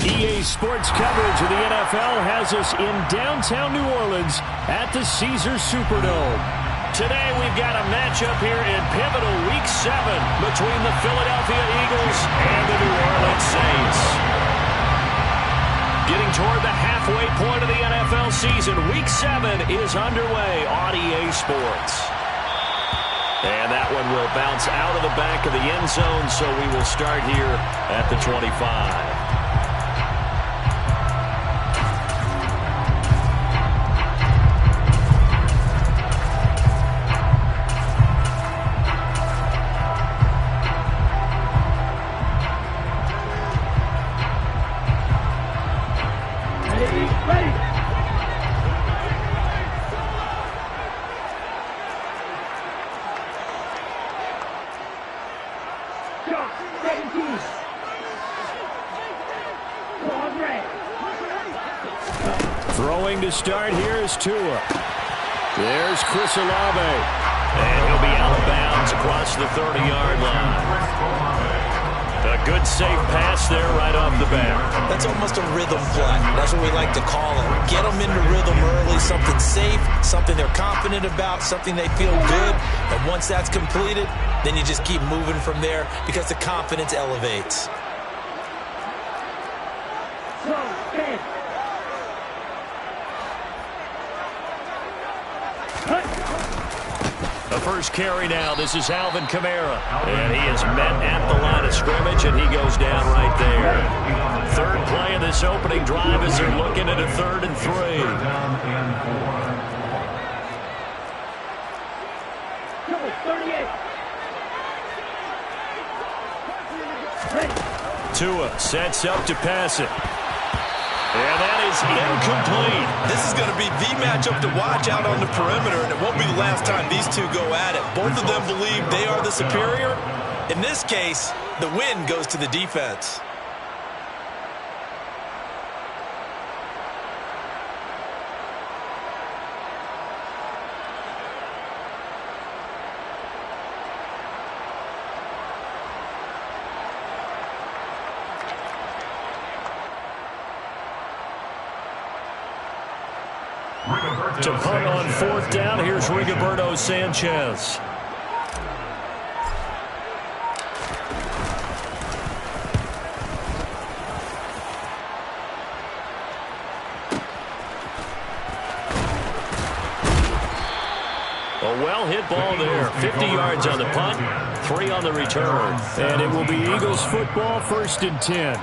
EA Sports coverage of the NFL has us in downtown New Orleans at the Caesars Superdome. Today we've got a matchup here in pivotal Week 7 between the Philadelphia Eagles and the New Orleans Saints. Getting toward the halfway point of the NFL season, Week 7 is underway on EA Sports. And that one will bounce out of the back of the end zone, so we will start here at the 25. Throwing to start here is Tua. There's Chris Olave. And he'll be out of bounds across the 30-yard line. A good safe pass there right off the bat. That's almost a rhythm play. That's what we like to call it. Get them into rhythm early, something safe, something they're confident about, something they feel good. And once that's completed, then you just keep moving from there because the confidence elevates. The first carry now. This is Alvin Kamara. And he is met at the line of scrimmage, and he goes down right there. Third play of this opening drive as they're looking at a 3rd and 3. Tua sets up to pass it. And that is incomplete. This is going to be the matchup to watch out on the perimeter, and it won't be the last time these two go at it. Both of them believe they are the superior. In this case, the win goes to the defense. To punt on 4th down, here's Rigoberto Sanchez. A well-hit ball there. 50 yards on the punt, 3 on the return. And it will be Eagles football, 1st and 10.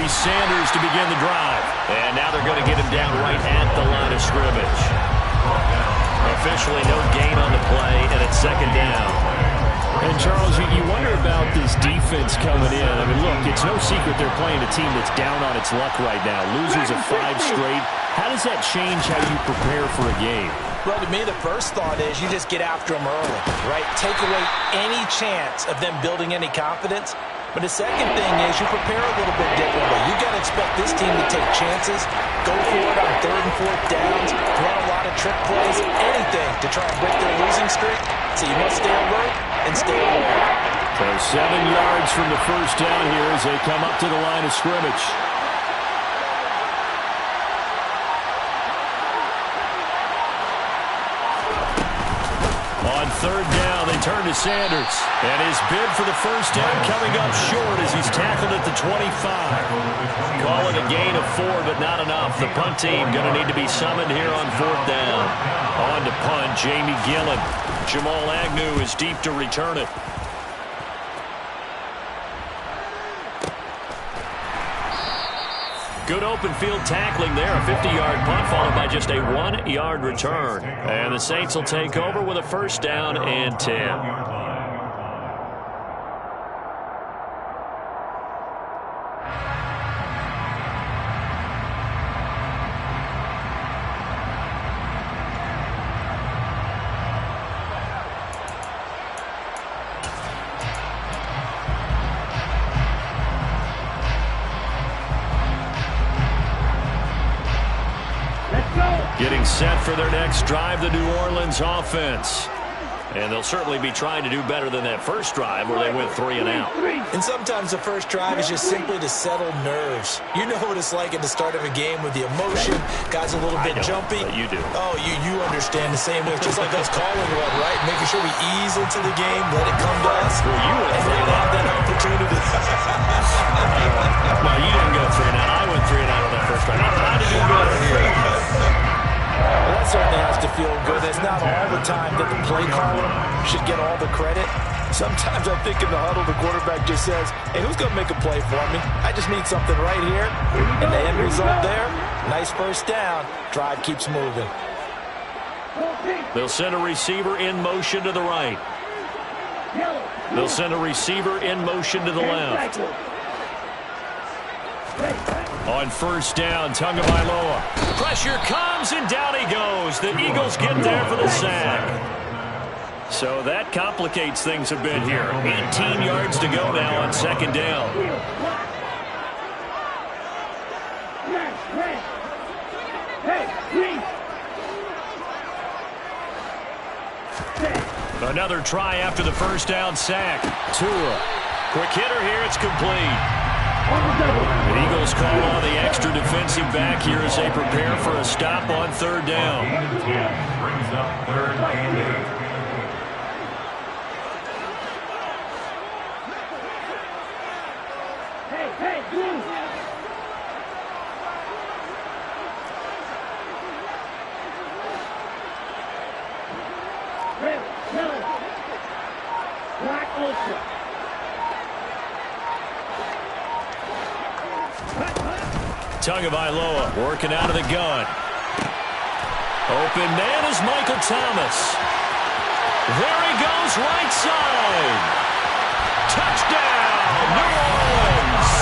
Sanders to begin the drive. And now they're going to get him down right at the line of scrimmage. Officially no gain on the play, and it's 2nd down. And, Charles, you wonder about this defense coming in. I mean, look, it's no secret they're playing a team that's down on its luck right now. Losers of 5 straight. How does that change how you prepare for a game? Well, to me, the first thought is you just get after them early, right? Take away any chance of them building any confidence. But the second thing is you prepare a little bit differently. You've got to expect this team to take chances, go for it on 3rd and 4th downs, run a lot of trick plays, anything to try and break their losing streak. So you must stay alert and stay aware. So 7 yards from the first down here as they come up to the line of scrimmage. On 3rd down, they turn to Sanders. And his bid for the first down coming up short as he's tackled at the 25. Call it a gain of 4, but not enough. The punt team going to need to be summoned here on 4th down. On to punt, Jamie Gillen. Jamal Agnew is deep to return it. Good open field tackling there. A 50-yard punt followed by just a 1-yard return. And the Saints will take over with a 1st down and 10. Getting set for their next drive, the New Orleans offense. And they'll certainly be trying to do better than that first drive where they went 3 and out. And sometimes the first drive is just simply to settle nerves. You know what it's like at the start of a game with the emotion. Guys a little bit jumpy. You do. Oh, you understand the same way. It's just like us calling one, right? Making sure we ease into the game, let it come to us. Well, you went 3 and out. Have that opportunity. Well, you didn't go 3 and out. I went 3 and out on that first drive. How did you go here? Well, that certainly has to feel good. It's not all the time that the play caller should get all the credit. Sometimes I think in the huddle, the quarterback just says, hey, who's going to make a play for me? I just need something right here. And the end result there, nice first down. Drive keeps moving. They'll send a receiver in motion to the right. They'll send a receiver in motion to the left. On first down, Tagovailoa. Pressure comes, and down he goes. The Eagles get there for the sack. So that complicates things a bit here. 18 yards to go now on second down. Another try after the first down sack. Tua. Quick hitter here, it's complete. The Eagles call on the extra defensive back here as they prepare for a stop on third down. Brings up 3rd and 8. Tagovailoa working out of the gun. Open man is Michael Thomas. There he goes, right side. Touchdown, New Orleans.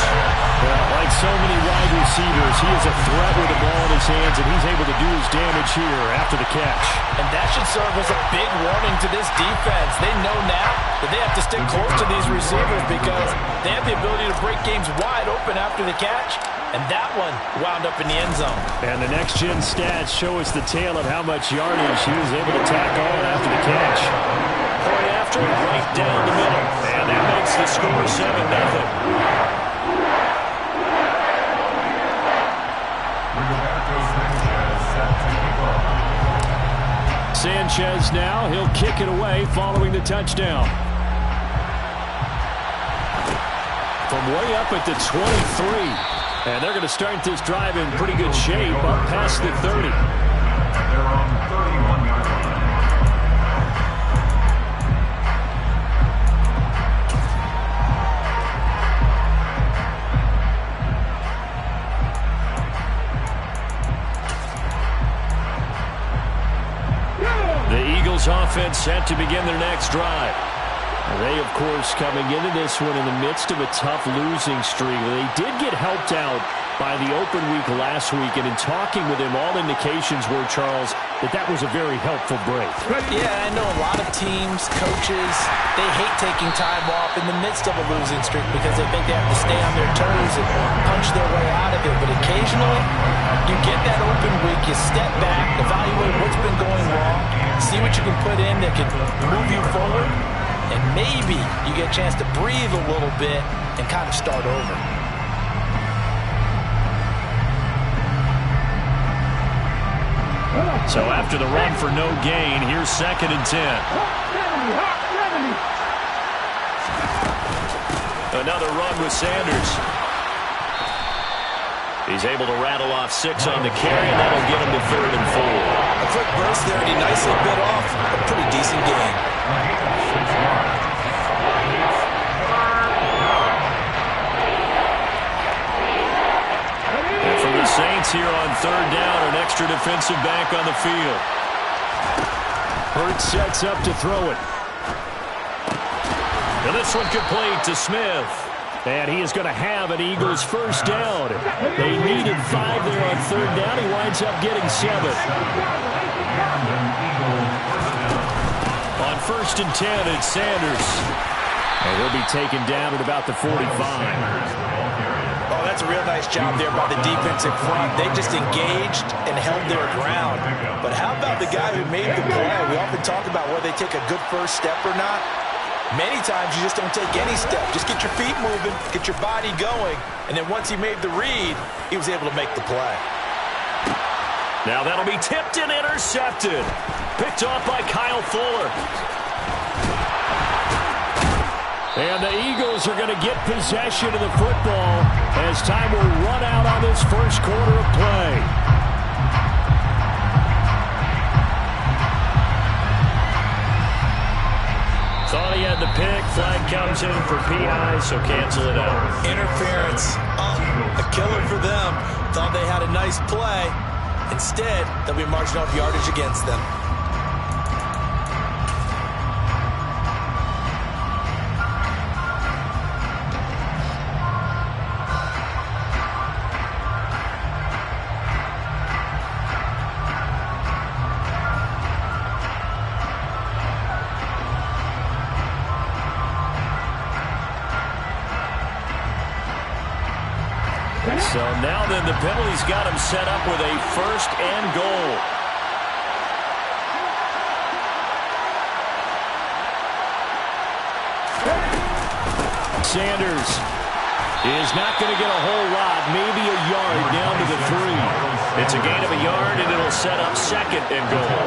Well, like so many wide receivers, he is a threat with the ball in his hands, and he's able to do his damage here after the catch. And that should serve as a big warning to this defense. They know now that they have to stick close to these receivers because they have the ability to break games wide open after the catch. And that one wound up in the end zone. And the next-gen stats show us the tale of how much yardage he was able to tack on after the catch. Point after, right down the middle. And that makes the score 7-0. Sanchez now, he'll kick it away following the touchdown. From way up at the 23. And they're going to start this drive in pretty good shape up past the 30. They're on 31-yard line. The Eagles offense set to begin their next drive. They, of course, coming into this one in the midst of a tough losing streak. They did get helped out by the open week last week, and in talking with him, all indications were, Charles, that was a very helpful break. Yeah, I know a lot of teams, coaches, they hate taking time off in the midst of a losing streak because they think they have to stay on their toes and punch their way out of it. But occasionally, you get that open week, you step back, evaluate what's been going wrong, see what you can put in that can move you forward, and maybe you get a chance to breathe a little bit and kind of start over. So after the run for no gain, here's 2nd and 10. Another run with Sanders. He's able to rattle off 6 on the carry, and that'll get him to 3rd and 4. A quick burst there, and he nicely bit off a pretty decent game. And for the Saints here on 3rd down, an extra defensive back on the field. Hurts sets up to throw it. And this one complete to Smith. And he is going to have an Eagles first down. They needed 5 there on 3rd down. He winds up getting 7. On 1st and 10, it's Sanders. And he'll be taken down at about the 45. Oh, Oh, that's a real nice job there by the defense in front. They just engaged and held their ground. But how about the guy who made the play? We often talk about whether they take a good first step or not. Many times you just don't take any step. Just get your feet moving, get your body going, and then once he made the read, he was able to make the play. Now that'll be tipped and intercepted. Picked off by Kyle Fuller. And the Eagles are going to get possession of the football as time will run out on this first quarter of play. Thought he had the pick. Flag comes in for PI, so cancel it out. Interference. A killer for them. Thought they had a nice play. Instead, they'll be marching off yardage against them. So now then the penalty's got him set up with a first and goal. Sanders is not going to get a whole lot, maybe a yard down to the 3. It's a gain of a yard, and it'll set up second and goal.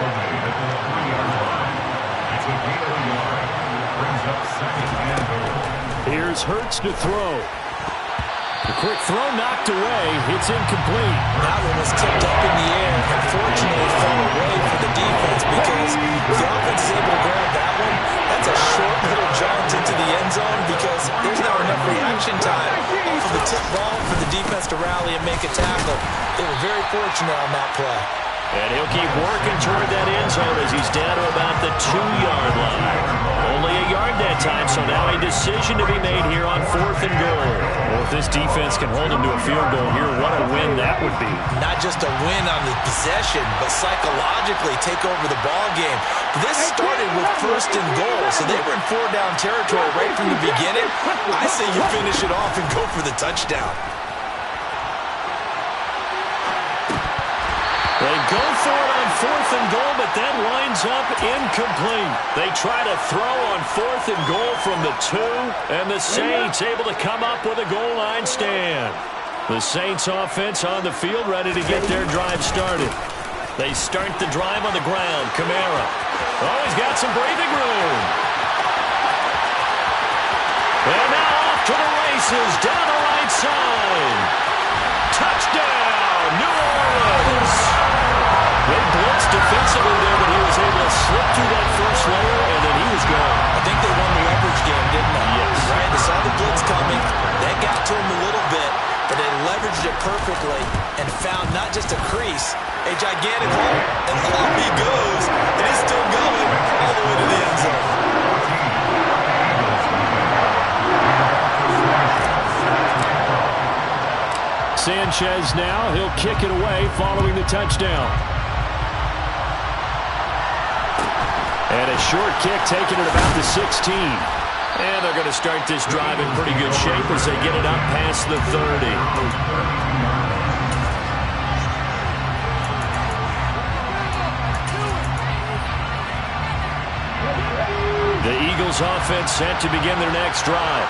Here's Hurts to throw. The quick throw knocked away. It's incomplete. That one was tipped up in the air. Unfortunately, it fell away for the defense because if the offense is able to grab that one, that's a short little jaunt into the end zone because there's not enough reaction time for the tip ball for the defense to rally and make a tackle. They were very fortunate on that play. And he'll keep working toward that end zone as he's down to about the 2-yard line. Only a yard that time, so now a decision to be made here on 4th and goal. Well, if this defense can hold him to a field goal here, what a win that would be. Not just a win on the possession, but psychologically take over the ball game. This started with 1st and goal, so they were in 4-down territory right from the beginning. I say you finish it off and go for the touchdown. They go for it on 4th and goal, but that winds up incomplete. They try to throw on 4th and goal from the 2, and the Saints able to come up with a goal line stand. The Saints offense on the field ready to get their drive started. They start the drive on the ground. Kamara. Oh, he's got some breathing room. And now off to the races down the right side. Touchdown, New Orleans. They blitzed defensively there, but he was able to slip through that first layer, and then he was gone. I think they won the leverage game, didn't they? Yes. Right? They saw the blitz coming. That got to him a little bit, but they leveraged it perfectly and found not just a crease, a gigantic hole. And off he goes, and he's still going all the way to the end zone. Sanchez now, he'll kick it away following the touchdown. And a short kick taken at about the 16. And they're going to start this drive in pretty good shape as they get it up past the 30. The Eagles offense set to begin their next drive.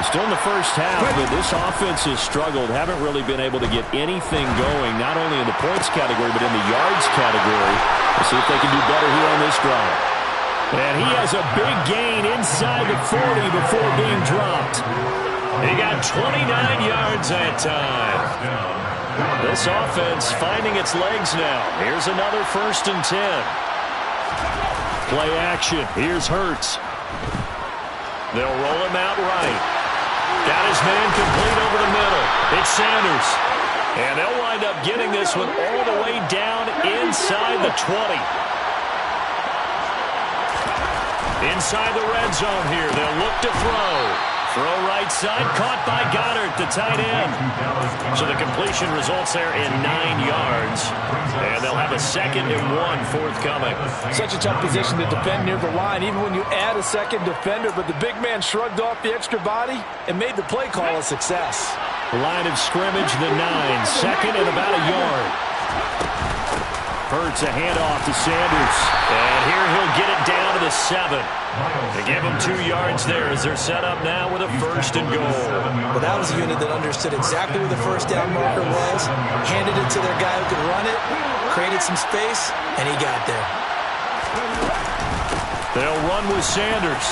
Still in the first half, but this offense has struggled. Haven't really been able to get anything going, not only in the points category, but in the yards category. We'll see if they can do better here on this drive. And he has a big gain inside the 40 before being dropped. He got 29 yards that time. This offense finding its legs now. Here's another 1st and 10. Play action. Here's Hurts. They'll roll him out right. Got his man complete over the middle. It's Sanders. And they'll wind up getting this one all the way down inside the 20. Inside the red zone here. They'll look to throw. Throw right side, caught by Goddard, the tight end. So the completion results there in 9 yards. And they'll have a 2nd and 1 forthcoming. Such a tough position to defend near the line, even when you add a second defender. But the big man shrugged off the extra body and made the play call a success. Line of scrimmage, the 9. 2nd and about a yard. Hurts a handoff to Sanders. And here he'll get it down to the 7. They give him 2 yards there as they're set up now with a 1st and goal. Well, that was a unit that understood exactly where the first down marker was, handed it to their guy who could run it, created some space, and he got there. They'll run with Sanders.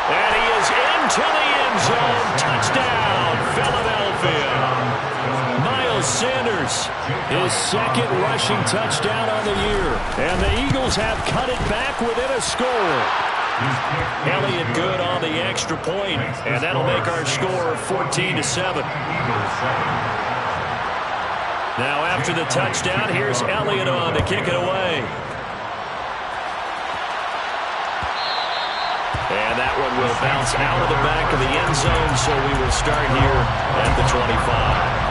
And he is into the end zone. Touchdown, Philadelphia. Miles Sanders, his 2nd rushing touchdown on the year. And the Eagles have cut it back within a score. Elliott good on the extra point, and that'll make our score 14-7. Now after the touchdown, here's Elliott on to kick it away. And that one will bounce out of the back of the end zone, so we will start here at the 25.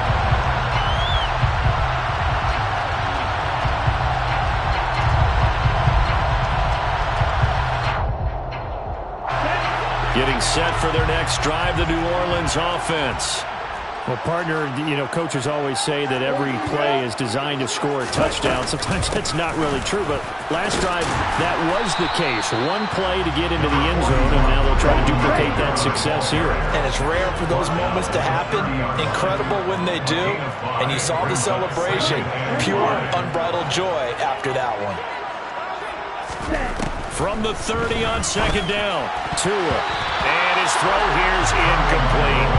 Getting set for their next drive, the New Orleans offense. Well, partner, coaches always say that every play is designed to score a touchdown. Sometimes that's not really true, but last drive, that was the case. One play to get into the end zone, and now they'll try to duplicate that success here. And it's rare for those moments to happen. Incredible when they do. And you saw the celebration. Pure, unbridled joy after that one. From the 30 on 2nd down, Tua. And his throw here's incomplete.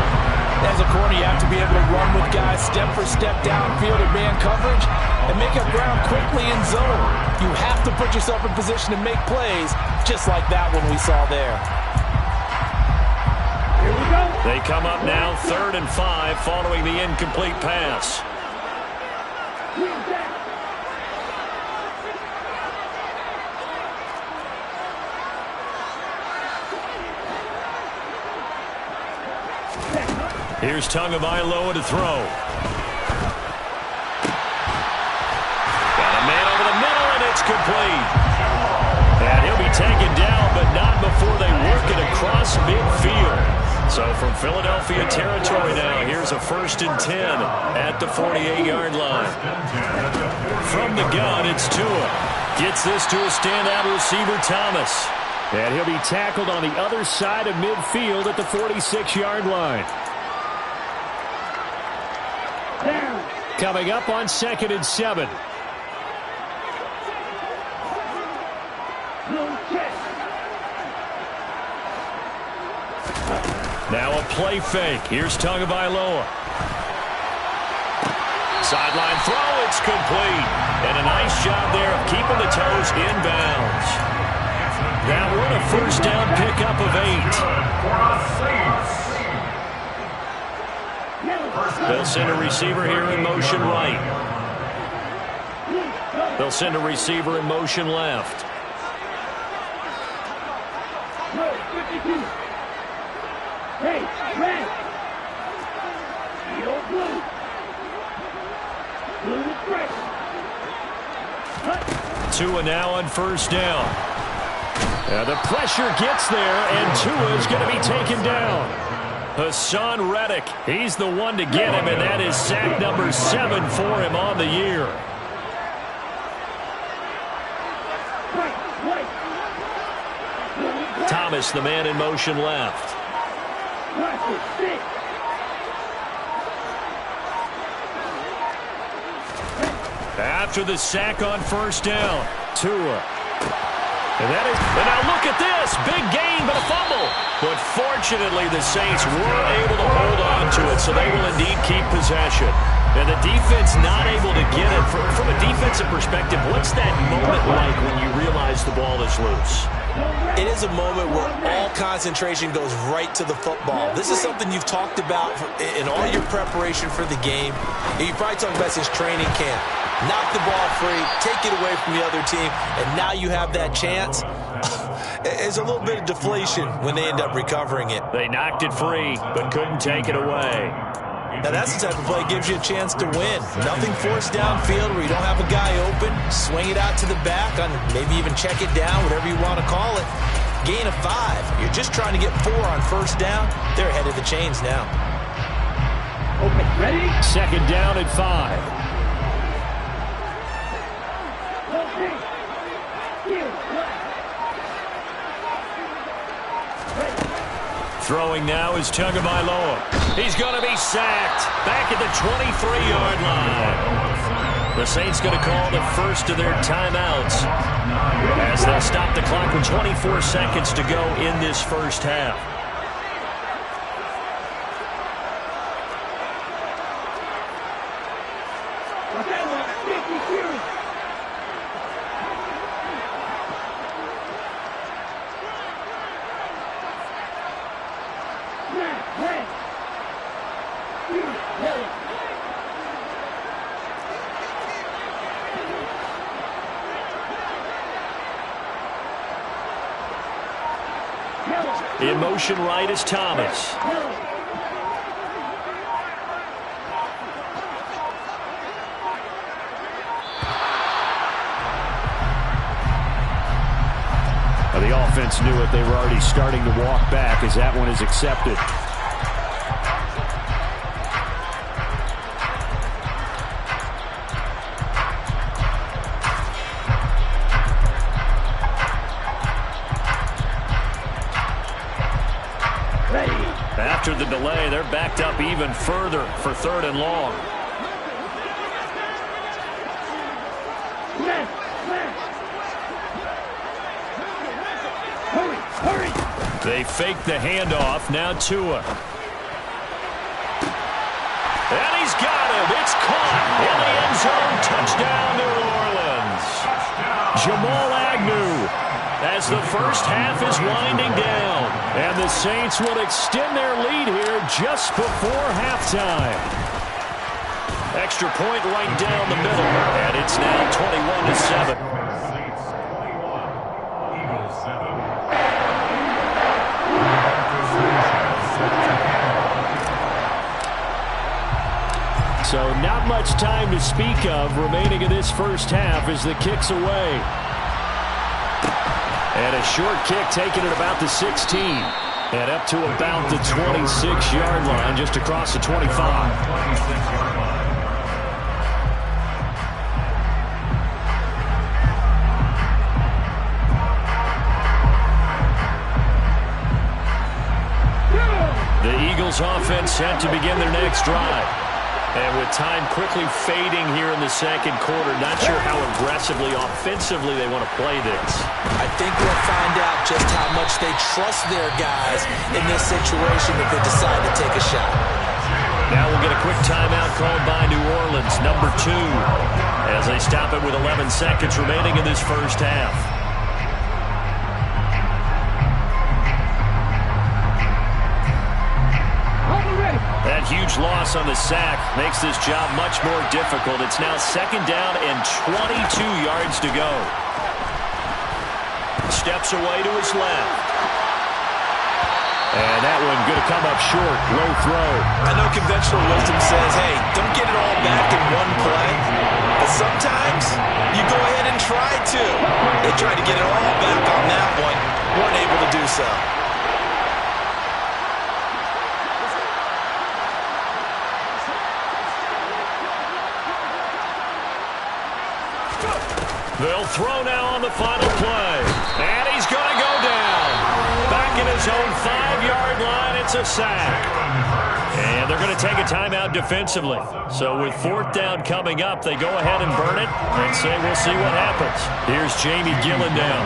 As a corner, you have to be able to run with guys step for step downfield in man coverage and make up ground quickly in zone. You have to put yourself in position to make plays, just like that one we saw there. Here we go. They come up now 3rd and 5 following the incomplete pass. Here's Tagovailoa to throw. Got a man over the middle, and it's complete. And he'll be taken down, but not before they work it across midfield. So from Philadelphia territory now, here's a 1st and 10 at the 48-yard line. From the gun, it's Tua. Gets this to a standout receiver, Thomas. And he'll be tackled on the other side of midfield at the 46-yard line. Coming up on 2nd and 7. Now a play fake. Here's Tagovailoa. Sideline throw. It's complete. And a nice job there of keeping the toes in bounds. Now we're in a 1st down pickup of 8. They'll send a receiver here in motion right. They'll send a receiver in motion left. Tua now on 1st down. The pressure gets there, and Tua is going to be taken down. Hassan Reddick, he's the one to get him, and that is sack number 7 for him on the year. Thomas, the man in motion left. After the sack on 1st down, Tua. And now look at this. Big gain, but a fumble. But fortunately, the Saints were able to hold on to it, so they will indeed keep possession. And the defense not able to get it. From a defensive perspective, what's that moment like when you realize the ball is loose? It is a moment where all concentration goes right to the football. This is something you've talked about in all your preparation for the game. You probably talked about since training camp. Knock the ball free, take it away from the other team, and now you have that chance. It's a little bit of deflation when they end up recovering it. They knocked it free, but couldn't take it away. Now that's the type of play that gives you a chance to win. Nothing forced downfield where you don't have a guy open. Swing it out to the back, on maybe even check it down, whatever you want to call it. Gain of 5. You're just trying to get 4 on first down. They're ahead of the chains now. Open, ready? Second down at 5. Throwing now is Tagovailoa. He's going to be sacked. Back at the 23-yard line. The Saints going to call the first of their timeouts as they'll stop the clock with 24 seconds to go in this first half. In motion right is Thomas. Well, the offense knew it. They were already starting to walk back as that one is accepted. After the delay, they're backed up even further for 3rd and long. Hurry. They fake the handoff. Now Tua. And he's got him. It's caught in the end zone. Touchdown, New Orleans. Jamal Agnew. As the first half is winding down. And the Saints will extend their lead here just before halftime. Extra point right down the middle. And it's now 21-7. Saints 21, Eagles 7. So not much time to speak of remaining in this first half as the kick's away. And a short kick taken at about the 16. And up to about the 26-yard line, just across the 25. 26-yard line. The Eagles offense set to begin their next drive. And with time quickly fading here in the second quarter, not sure how aggressively, offensively they want to play this. I think we'll find out just how much they trust their guys in this situation if they decide to take a shot. Now we'll get a quick timeout called by New Orleans, number 2, as they stop it with 11 seconds remaining in this first half. That huge loss on the sack makes this job much more difficult. It's now second down and 22 yards to go. Steps away to his left. And that one going to come up short. Low throw. I know conventional wisdom says, hey, don't get it all back in one play. But sometimes you go ahead and try to. They tried to get it all back on that one. Weren't able to do so. They'll throw now on the final play. And he's going to go down. Back in his own 5-yard line, it's a sack. And they're going to take a timeout defensively. So with 4th down coming up, they go ahead and burn it and say we'll see what happens. Here's Jamie Gillen down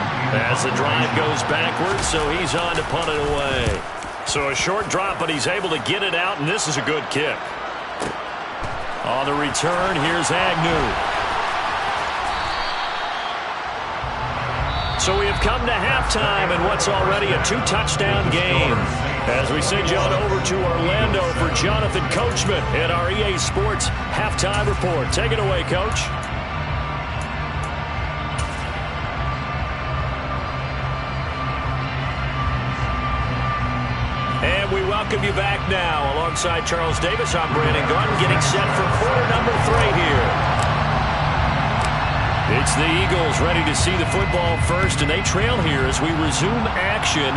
as the drive goes backwards, so he's on to punt it away. So a short drop, but he's able to get it out, and this is a good kick. On the return, here's Agnew. So we have come to halftime in what's already a 2-touchdown game. As we send you on over to Orlando for Jonathan Coachman at our EA Sports Halftime Report. Take it away, Coach. welcome you back now. Alongside Charles Davis, I'm Brandon Garden, getting set for quarter number 3 here. It's the Eagles ready to see the football first, and they trail here as we resume action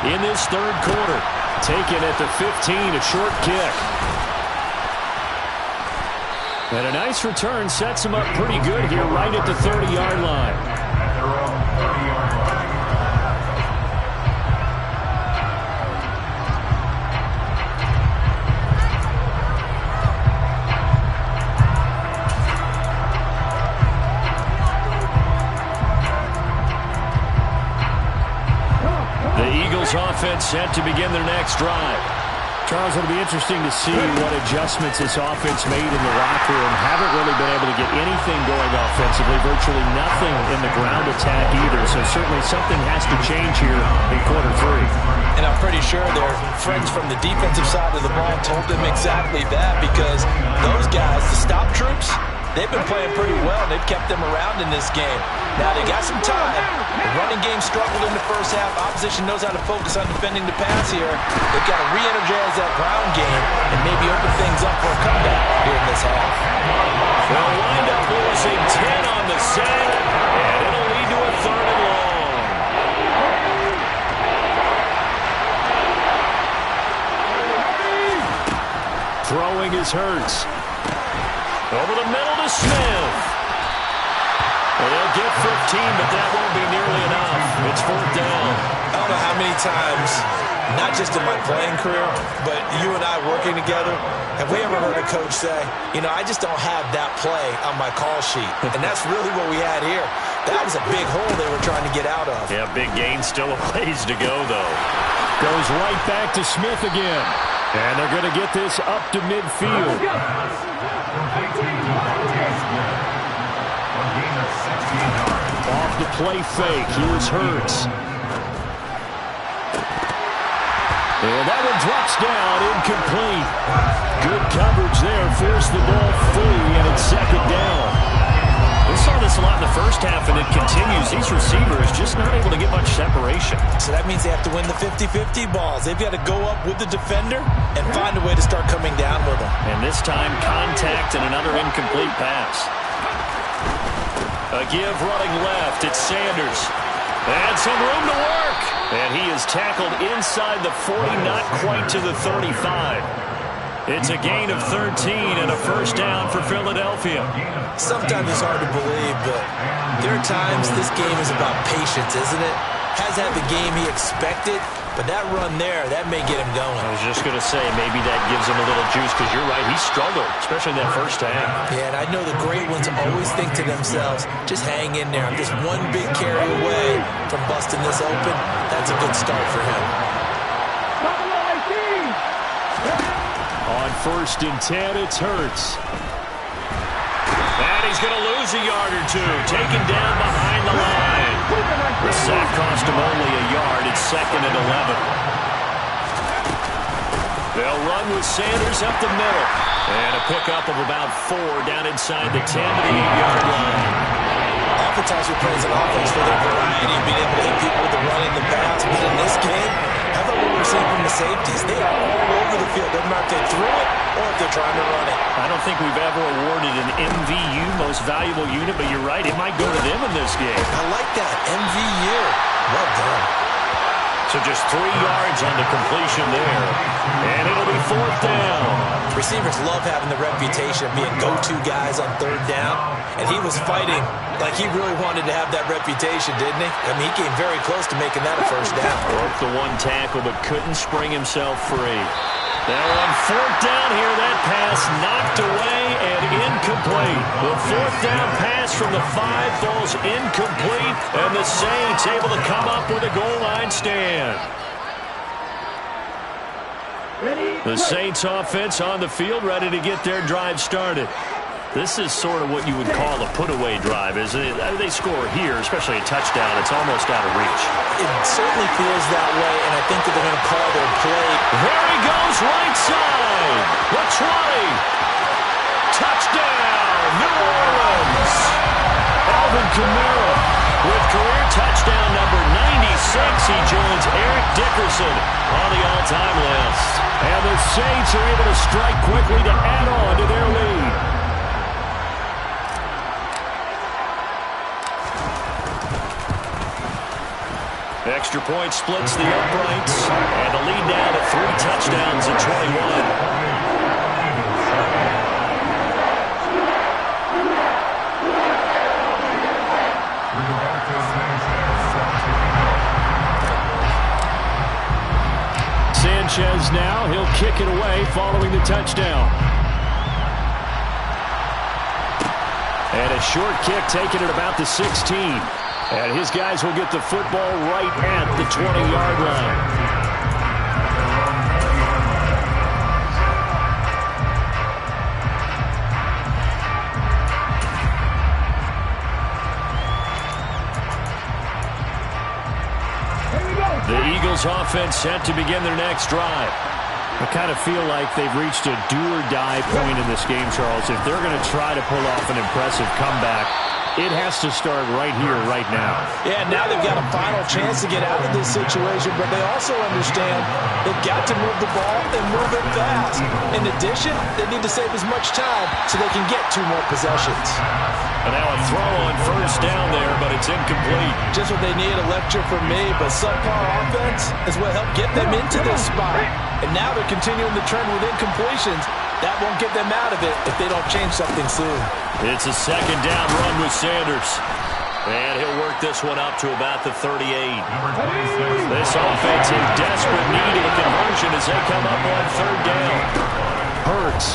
in this third quarter. Taken at the 15, a short kick. And a nice return sets him up pretty good here right at the 30-yard line. Offense set to begin their next drive. Charles, it'll be interesting to see what adjustments this offense made in the locker room. Haven't really been able to get anything going offensively, virtually nothing in the ground attack either. So certainly something has to change here in quarter 3. And I'm pretty sure their friends from the defensive side of the ball told them exactly that, because those guys, the stop troops, they've been playing pretty well, and they've kept them around in this game. Now, they got some time. The running game struggled in the first half. Opposition knows how to focus on defending the pass here. They've got to re-energize that ground game and maybe open things up for a comeback here in this half. They'll wind up losing 10 on the sack, and it'll lead to a 3rd and long. Throwing is Hurts. Over the middle to Smith. Well, they'll get 15, but that won't be nearly enough. It's 4th down. I don't know how many times, not just in my playing career, but you and I working together, have we ever heard a coach say, you know, I just don't have that play on my call sheet. And that's really what we had here. That was a big hole they were trying to get out of. Yeah, big gain, still a ways to go, though. Goes right back to Smith again. And they're going to get this up to midfield. Off the play fake. Here's Hurts. And that one drops down, incomplete. Good coverage there. Forced the ball free, and it's 2nd down. We saw this a lot in the first half, and it continues. These receivers just not able to get much separation. So that means they have to win the 50-50 balls. They've got to go up with the defender and find a way to start coming down with them. And this time, contact and another incomplete pass. A give running left. It's Sanders. And some room to work. And he is tackled inside the 40, not quite to the 35. It's a gain of 13 and a 1st down for Philadelphia. Sometimes it's hard to believe, but there are times this game is about patience, isn't it? Has had the game he expected, but that run there, that may get him going. I was just going to say, maybe that gives him a little juice, because you're right, he struggled, especially in that first half. Yeah, and I know the great ones always think to themselves, just hang in there. I'm just one big carry away from busting this open. That's a good start for him. On 1st and 10, it's Hurts. And he's going to lose a yard or two. Taken down behind the line. The sack cost him only a yard. It's 2nd and 11. They'll run with Sanders up the middle. And a pickup of about 4 down inside the 10 to the 8-yard line. Oftentimes we praise an offense for their variety, being able to hit people with the run and the pass. But in this game, how about what we're seeing from the safeties? They are all over the field. Doesn't matter if they threw it or if they're trying to run it. I don't think we've ever awarded an MVU, most valuable unit, but you're right, it might go to them in this game. I like that, MVU. Well done. So just 3 yards on the completion there. And it'll be 4th down. Receivers love having the reputation of being go-to guys on 3rd down. And he was fighting like he really wanted to have that reputation, didn't he? I mean, he came very close to making that a 1st down. Broke the 1 tackle, but couldn't spring himself free. Now on 4th down here, that pass knocked away and incomplete. The 4th down pass from the 5 falls incomplete, and the Saints able to come up with a goal line stand. The Saints offense on the field, ready to get their drive started. This is sort of what you would call a put-away drive, isn't it? They score here, especially a touchdown. It's almost out of reach. It certainly feels that way, and I think that they're going to call their play. There he goes, right side. The 20. Touchdown, New Orleans. Alvin Kamara with career touchdown number 96. He joins Eric Dickerson on the all-time list. And the Saints are able to strike quickly to add on to their lead. Extra point splits the uprights. And the lead now to 3 touchdowns at 21. Sanchez now, he'll kick it away following the touchdown. And a short kick taken at about the 16. And his guys will get the football right at the 20-yard line. The Eagles offense set to begin their next drive. I kind of feel like they've reached a do-or-die point in this game, Charles. If they're going to try to pull off an impressive comeback, it has to start right here, right now. Yeah, now they've got a final chance to get out of this situation, but they also understand they've got to move the ball and move it fast. In addition, they need to save as much time so they can get 2 more possessions. And now a throw on first down there, but it's incomplete. Just what they need, a lecture from me, but subpar offense is what helped get them into this spot. And now they're continuing the trend with incompletions. That won't get them out of it if they don't change something soon. It's a second down run with Sanders. And he'll work this one up to about the 38. This offense in desperate need of a conversion as they come up on 3rd down. Hurts.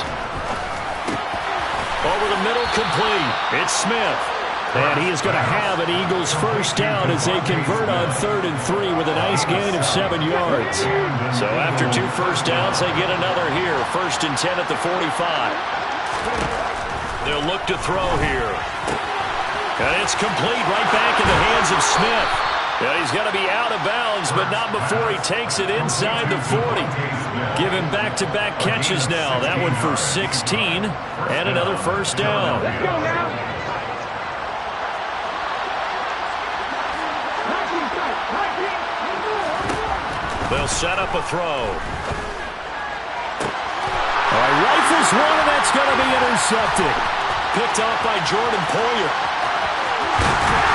Over the middle, complete. It's Smith. And he is going to have an Eagles first down as they convert on 3rd and 3 with a nice gain of 7 yards. So after 2 first downs, they get another here. 1st and 10 at the 45. They'll look to throw here. And it's complete right back in the hands of Smith. Yeah, he's going to be out of bounds, but not before he takes it inside the 40. Give him back-to-back catches now. That one for 16 and another first down. Let's go now. They'll set up a throw. All right, rifles one, and that's going to be intercepted. Picked off by Jordan Poyer.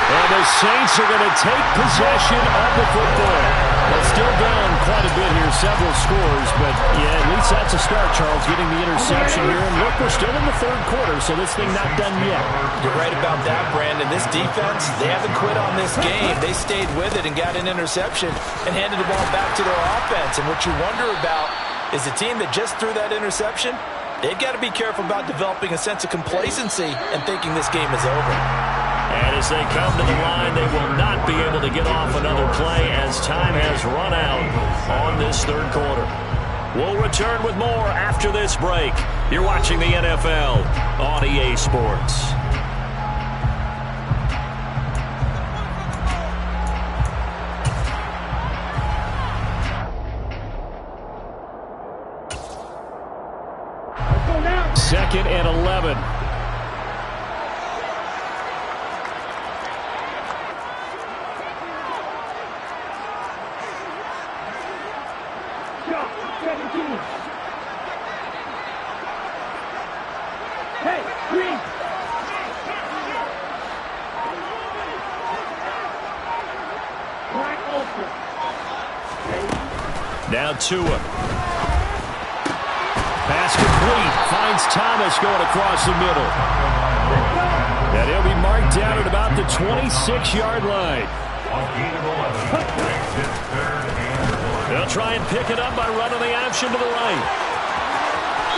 And the Saints are going to take possession of the football. Well, still down quite a bit here, several scores, but yeah, at least that's a start, Charles, getting the interception here. And look, we're still in the 3rd quarter, so this thing not done yet. You're right about that, Brandon. This defense, they haven't quit on this game. They stayed with it and got an interception and handed the ball back to their offense. And what you wonder about is the team that just threw that interception, they've got to be careful about developing a sense of complacency and thinking this game is over. And as they come to the line, they will not be able to get off another play as time has run out on this 3rd quarter. We'll return with more after this break. You're watching the NFL on EA Sports. Let's go now. 2nd and 11. Hey, green. Black ultra. Now Tua. Pass complete. Finds Thomas going across the middle. And he'll be marked down at about the 26-yard line. They'll try and pick it up by running the option to the right.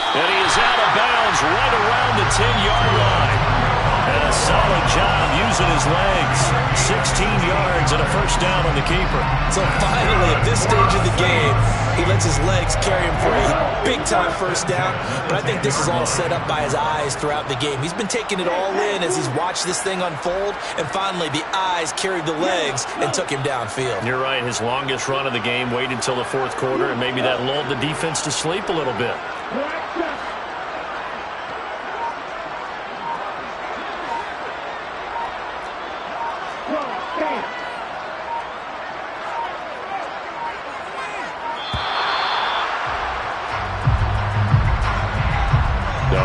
And he is out of bounds right around the 10-yard line. And a solid job using his legs. 16 yards and a first down on the keeper. So finally, at this stage of the game, he lets his legs carry him for a big-time first down. But I think this is all set up by his eyes throughout the game. He's been taking it all in as he's watched this thing unfold. And finally, the eyes carried the legs and took him downfield. You're right. His longest run of the game waited until the 4th quarter, and maybe that lulled the defense to sleep a little bit.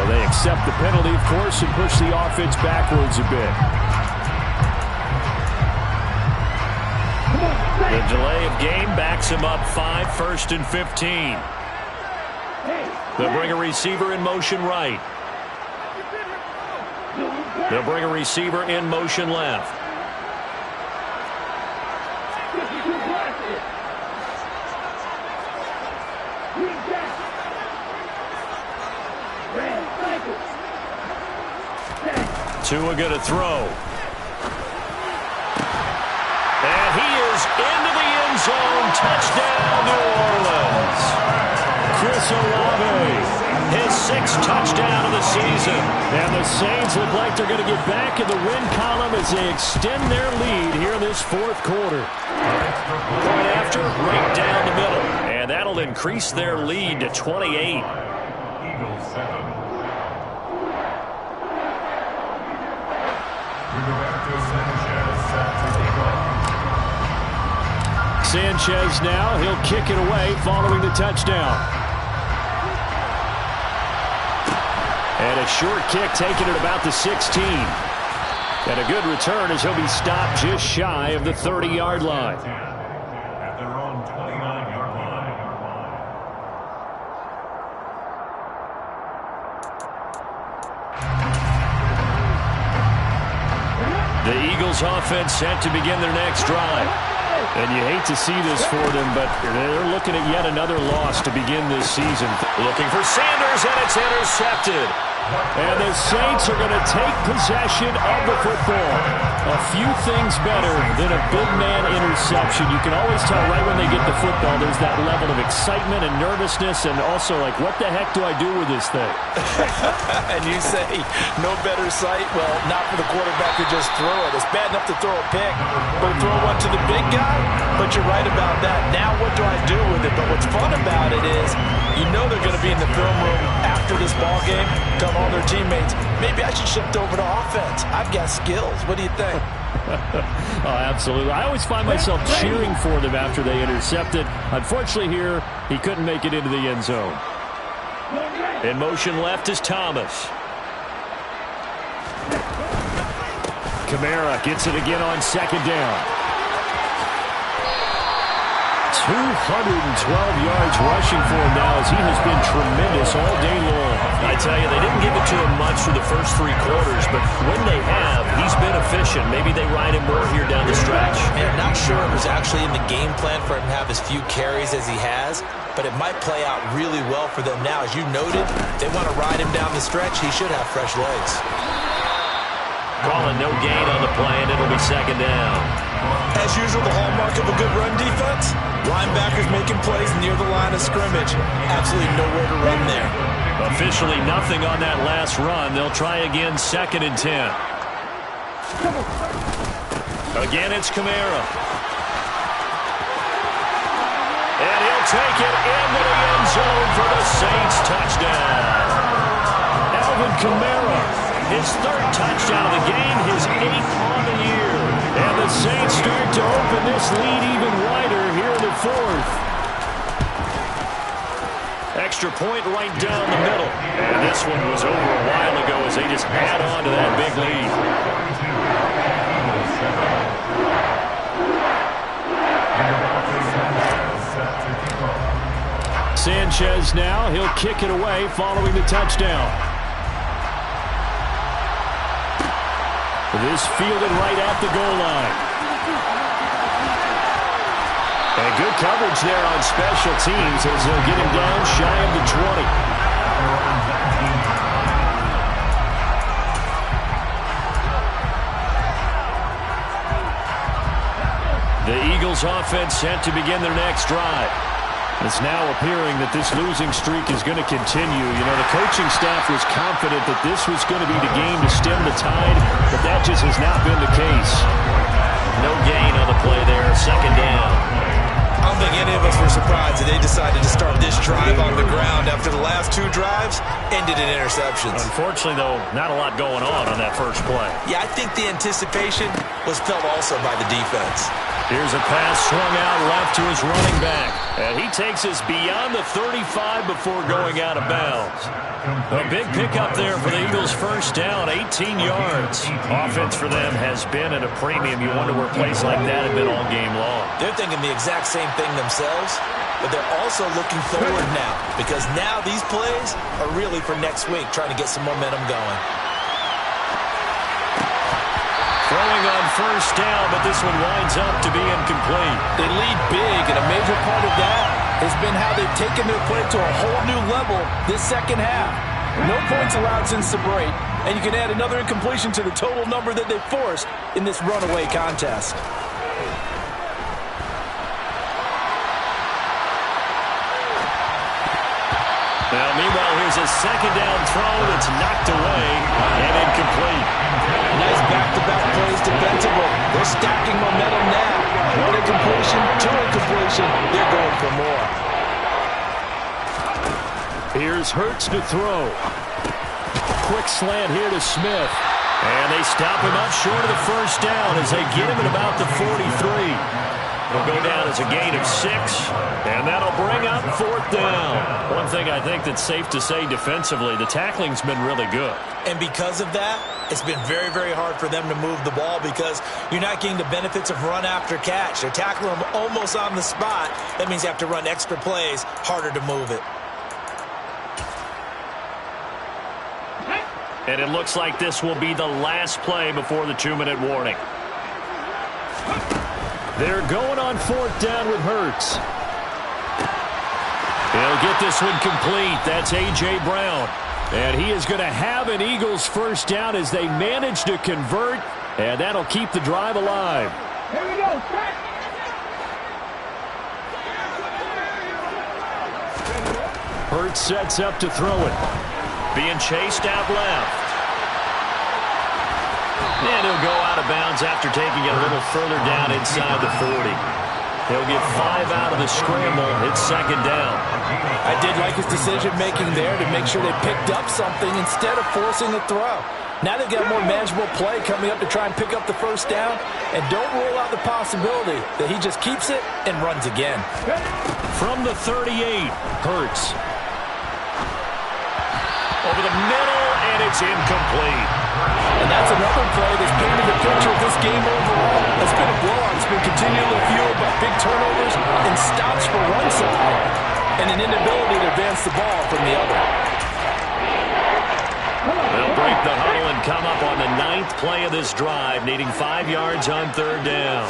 So they accept the penalty, of course, and push the offense backwards a bit. The delay of game backs him up 5, 1st and 15. They'll bring a receiver in motion right. They'll bring a receiver in motion left. Tua going to throw. And he is into the end zone. Touchdown, New Orleans. Chris Olave, his 6th touchdown of the season. And the Saints look like they're going to get back in the win column as they extend their lead here in this 4th quarter. Point after, right down the middle. And that'll increase their lead to 28. Eagles 7. Sanchez now, he'll kick it away following the touchdown. And a short kick taken at about the 16. And a good return as he'll be stopped just shy of the 30-yard line. At their own 29-yard line. The Eagles offense set to begin their next drive. And you hate to see this for them, but they're looking at yet another loss to begin this season. Looking for Sanders, and it's intercepted. And the Saints are going to take possession of the football. A few things better than a big man interception. You can always tell right when they get the football, there's that level of excitement and nervousness, and also like, what the heck do I do with this thing? And you say, no better sight? Well, not for the quarterback to just throw it. It's bad enough to throw a pick, but throw one to the big guy? But you're right about that. Now what do I do with it? But what's fun about it is, you know they're going to be in the film room after this ball game, tell all their teammates, maybe I should shift over to offense. I've got skills. What do you think? Oh, absolutely. I always find myself cheering for them after they intercept it. Unfortunately here, he couldn't make it into the end zone. In motion left is Thomas. Kamara gets it again on 2nd down. 212 yards rushing for him now as he has been tremendous all day long. I tell you, they didn't give it to him much through the first 3 quarters, but when they have, he's been efficient. Maybe they ride him more here down the stretch. And I'm not sure it was actually in the game plan for him to have as few carries as he has, but it might play out really well for them now. As you noted, they want to ride him down the stretch. He should have fresh legs. Calling no gain on the play, and it'll be 2nd down. As usual, the hallmark of a good run defense, linebackers making plays near the line of scrimmage. Absolutely nowhere to run there. Officially nothing on that last run. They'll try again, 2nd and 10. Again, it's Kamara. And he'll take it into the end zone for the Saints touchdown. Alvin Kamara, his 3rd touchdown of the game, his 8th on the year. And the Saints start to open this lead even wider here in the 4th. Extra point right down the middle. And this one was over a while ago as they just add on to that big lead. Sanchez now, he'll kick it away following the touchdown. This fielded right at the goal line. And good coverage there on special teams as they'll get him down shy of the 20. The Eagles offense set to begin their next drive. It's now appearing that this losing streak is going to continue. You know, the coaching staff was confident that this was going to be the game to stem the tide, but that just has not been the case. No gain on the play there, 2nd down. I don't think any of us were surprised that they decided to start this drive on the ground after the last 2 drives ended in interceptions. Unfortunately, though, not a lot going on that first play. Yeah, I think the anticipation was felt also by the defense. Here's a pass swung out left to his running back. And he takes us beyond the 35 before going out of bounds. A big pickup there for the Eagles' first down, 18 yards. Offense for them has been at a premium. You wonder where plays like that have been all game long. They're thinking the exact same thing themselves, but they're also looking forward now, because now these plays are really for next week, trying to get some momentum going. Throwing on first down, but this one winds up to be incomplete. They lead big, and a major part of that has been how they've taken their play to a whole new level this second half. No points allowed since the break, and you can add another incompletion to the total number that they forced in this runaway contest. Now, meanwhile, here's a second down throw that's knocked away and incomplete. Nice back-to-back plays defensively. They're stacking momentum now. One incompletion, two incompletion. They're going for more. Here's Hurts to throw. Quick slant here to Smith. And they stop him up short of the first down as they get him at about the 43. It'll go down as a gain of 6, and that'll bring up fourth down. One thing I think that's safe to say defensively, the tackling's been really good. And because of that, it's been very, very hard for them to move the ball because you're not getting the benefits of run after catch. They're tackling them almost on the spot. That means you have to run extra plays, harder to move it. And it looks like this will be the last play before the 2-minute warning. They're going on fourth down with Hurts. He'll get this one complete. That's A.J. Brown. And he is going to have an Eagles first down as they manage to convert, and that'll keep the drive alive. Here we go, set. Hurts sets up to throw it. Being chased out left. And he'll go out of bounds after taking it a little further down inside the 40. He'll get 5 out of the scramble. It's second down. I did like his decision-making there to make sure they picked up something instead of forcing the throw. Now they've got a more manageable play coming up to try and pick up the first down. And don't rule out the possibility that he just keeps it and runs again. From the 38, Hurts. Over the middle, and it's incomplete. And that's another play that's painted the picture of this game overall. It's been a blowout. It's been continually fueled by big turnovers and stops for one side and an inability to advance the ball from the other. They'll break the huddle and come up on the 9th play of this drive, needing 5 yards on third down.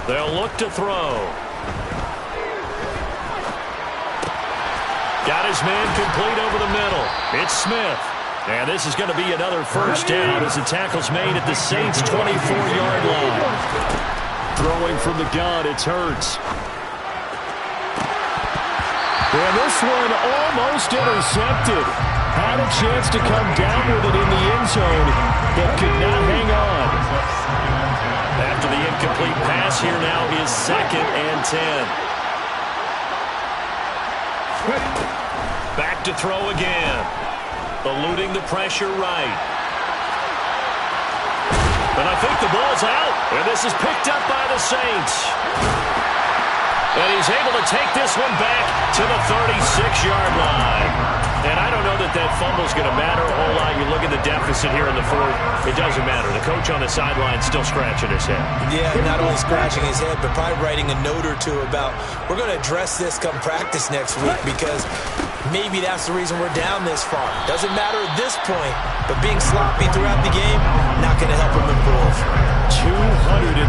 They'll look to throw. Got his man complete over the middle. It's Smith. And this is going to be another first down as the tackle's made at the Saints' 24-yard line. Throwing from the gun, it's Hurts. And this one almost intercepted. Had a chance to come down with it in the end zone, but could not hang on. After the incomplete pass, here now is 2nd and 10. Back to throw again. Eluding the pressure right. And I think the ball's out. And this is picked up by the Saints. And he's able to take this one back to the 36-yard line. And I don't know that that fumble's going to matter a whole lot. You look at the deficit here in the 4th. It doesn't matter. The coach on the sideline still scratching his head. Yeah, not only scratching his head, but probably writing a note or two about, we're going to address this come practice next week because maybe that's the reason we're down this far. Doesn't matter at this point, but being sloppy throughout the game, not going to help him improve. 234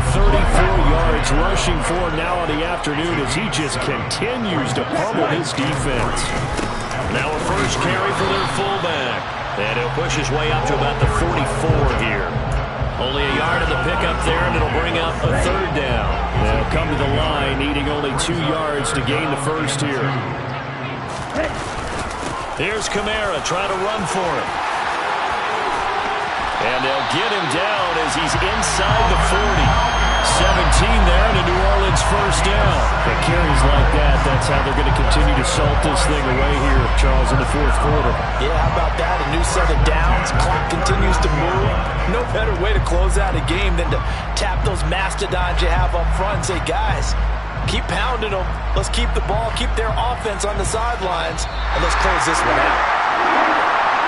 yards rushing for now in the afternoon as he just continues to pummel his defense. Now a first carry for their fullback. And he'll push his way up to about the 44 here. Only a yard in the pickup there, and it'll bring up a third down. They'll come to the line, needing only 2 yards to gain the first here. Here's Kamara trying to run for him. And they'll get him down as he's inside the 40. 17 there and a New Orleans first down. The carries like that, that's how they're going to continue to salt this thing away here, Charles, in the fourth quarter. Yeah, how about that? A new set of downs. Clock continues to move. No better way to close out a game than to tap those mastodons you have up front and say, guys, keep pounding them. Let's keep the ball, keep their offense on the sidelines, and let's close this one out.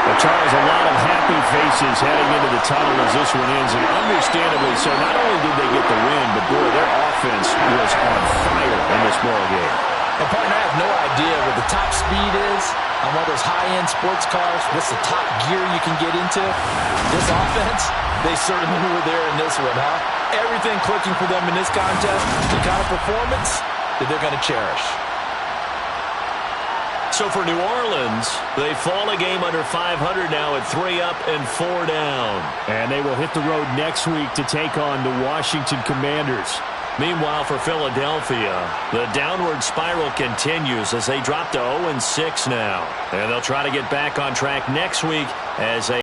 Well, Charles, a lot of happy faces heading into the tunnel as this one ends, and understandably so. Not only did they get the win, but, boy, their offense was on fire in this ball game. And, partner, I have no idea what the top speed is on one of those high-end sports cars. What's the top gear you can get into? This offense, they certainly were there in this one, huh? Everything clicking for them in this contest, the kind of performance that they're going to cherish. So for New Orleans, they fall a game under 500 now at 3 up and 4 down. And they will hit the road next week to take on the Washington Commanders. Meanwhile, for Philadelphia, the downward spiral continues as they drop to 0-6 now. And they'll try to get back on track next week as they